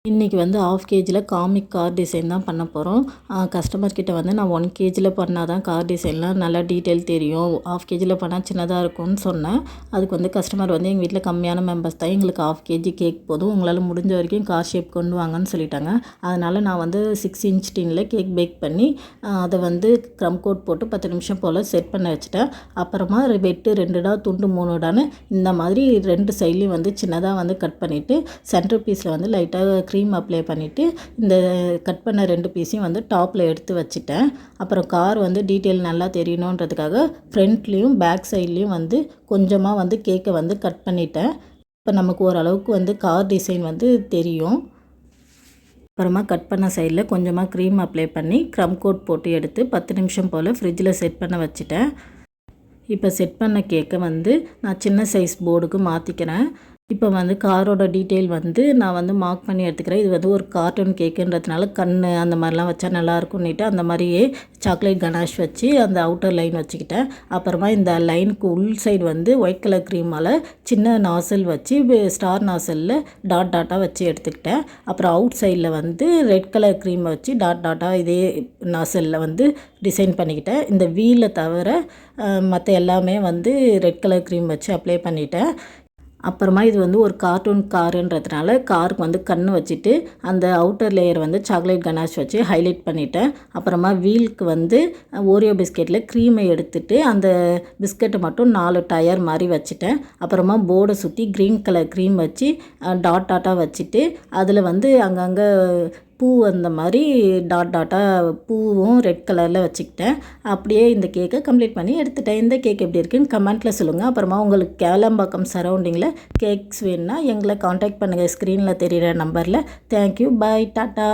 இன்றைக்கி வந்து of கேஜியில் comic car design தான் பண்ண போகிறோம். கஸ்டமர்கிட்ட வந்து நான் 1 கேஜியில் பண்ணால் தான் கார் டிசைன்லாம் நல்லா டீட்டெயில் தெரியும், ஆஃப் கேஜியில் பண்ணால் சின்னதாக இருக்கும்னு சொன்னேன். அதுக்கு வந்து கஸ்டமர் வந்து எங்கள் வீட்டில் கம்மியான மெம்பர்ஸ் தான், எங்களுக்கு ஆஃப் கேஜி கேக் போதும், உங்களால் முடிஞ்ச வரைக்கும் கார் ஷேப் கொண்டு வாங்கன்னு சொல்லிட்டாங்க. அதனால் நான் வந்து 6 இன்ச் டின்னில் கேக் பேக் பண்ணி அதை வந்து க்ரம் கோட் போட்டு 10 நிமிஷம் போல் செட் பண்ண வச்சுட்டேன். அப்புறமா வெட்டு 2டா துண்டு 3டான்னு இந்த மாதிரி 2 சைட்லேயும் வந்து சின்னதாக வந்து கட் பண்ணிவிட்டு சென்டர் பீஸில் வந்து லைட்டாக க்ரீம் அப்ளை பண்ணிவிட்டு இந்த கட் பண்ண 2 பீஸையும் வந்து டாப்பில் எடுத்து வச்சுட்டேன். அப்புறம் கார் வந்து டீட்டெயில் நல்லா தெரியணுன்றதுக்காக ஃப்ரண்ட்லேயும் பேக் சைட்லேயும் வந்து கொஞ்சமாக வந்து கேக்கை வந்து கட் பண்ணிட்டேன். இப்போ நமக்கு ஓரளவுக்கு வந்து கார் டிசைன் வந்து தெரியும். அப்புறமா கட் பண்ண சைடில் கொஞ்சமாக க்ரீம் அப்ளை பண்ணி க்ரம் கோட் போட்டு எடுத்து 10 நிமிஷம் போல் ஃப்ரிட்ஜில் செட் பண்ண வச்சுட்டேன். இப்போ செட் பண்ண கேக்கை வந்து நான் சின்ன சைஸ் போர்டுக்கு மாற்றிக்கிறேன். இப்போ வந்து காரோட டீட்டெயில் வந்து நான் வந்து மார்க் பண்ணி எடுத்துக்கிறேன். இது வந்து ஒரு கார்ட்டூன் கேக்குன்றதுனால கண் அந்த மாதிரிலாம் வச்சா நல்லாயிருக்கும்னுட்டு அந்த மாதிரியே சாக்லேட் கனாஷ் வச்சு அந்த அவுட்டர் லைன் வச்சுக்கிட்டேன். அப்புறமா இந்த லைனுக்கு உள் சைடு வந்து ஒயிட் கலர் க்ரீமால் சின்ன நாசல் வச்சு ஸ்டார் நாசலில் டாட் டாட்டாக வச்சு எடுத்துக்கிட்டேன். அப்புறம் அவுட் சைடில் வந்து ரெட் கலர் க்ரீமை வச்சு டாட் டாட்டாக இதே நாசலில் வந்து டிசைன் பண்ணிக்கிட்டேன். இந்த வீலை தவிர மற்ற எல்லாமே வந்து ரெட் கலர் க்ரீம் வச்சு அப்ளை பண்ணிட்டேன். அப்புறமா இது வந்து ஒரு கார்ட்டூன் காருன்றதுனால காருக்கு வந்து கண் வச்சுட்டு அந்த அவுட்டர் லேயர் வந்து சாக்லேட் கனாஷ் வச்சு ஹைலைட் பண்ணிட்டேன். அப்புறமா வீலுக்கு வந்து ஓரியோ பிஸ்கெட்டில் க்ரீமை எடுத்துட்டு அந்த பிஸ்கெட்டை மட்டும் 4 டயர் மாதிரி வச்சுட்டேன். அப்புறமா போர்டை சுற்றி க்ரீன் கலர் க்ரீம் வச்சு டாட் டாட்டாக வச்சுட்டு அதில் வந்து அங்கங்கே பூ அந்த மாதிரி டாட் டாட்டாக பூவும் ரெட் கலரில் வச்சுக்கிட்டேன். அப்படியே இந்த கேக்கை கம்ப்ளீட் பண்ணி எடுத்துட்டேன். இந்த கேக் எப்படி இருக்குன்னு கமெண்ட்டில் சொல்லுங்கள். அப்புறமா உங்களுக்கு கேளம்பாக்கம் சரௌண்டிங்கில் கேக்ஸ் வேணுன்னா எங்களை காண்டாக்ட் பண்ணுங்கள், ஸ்க்ரீனில் தெரிகிற நம்பரில். தேங்க்யூ, பாய், டாட்டா.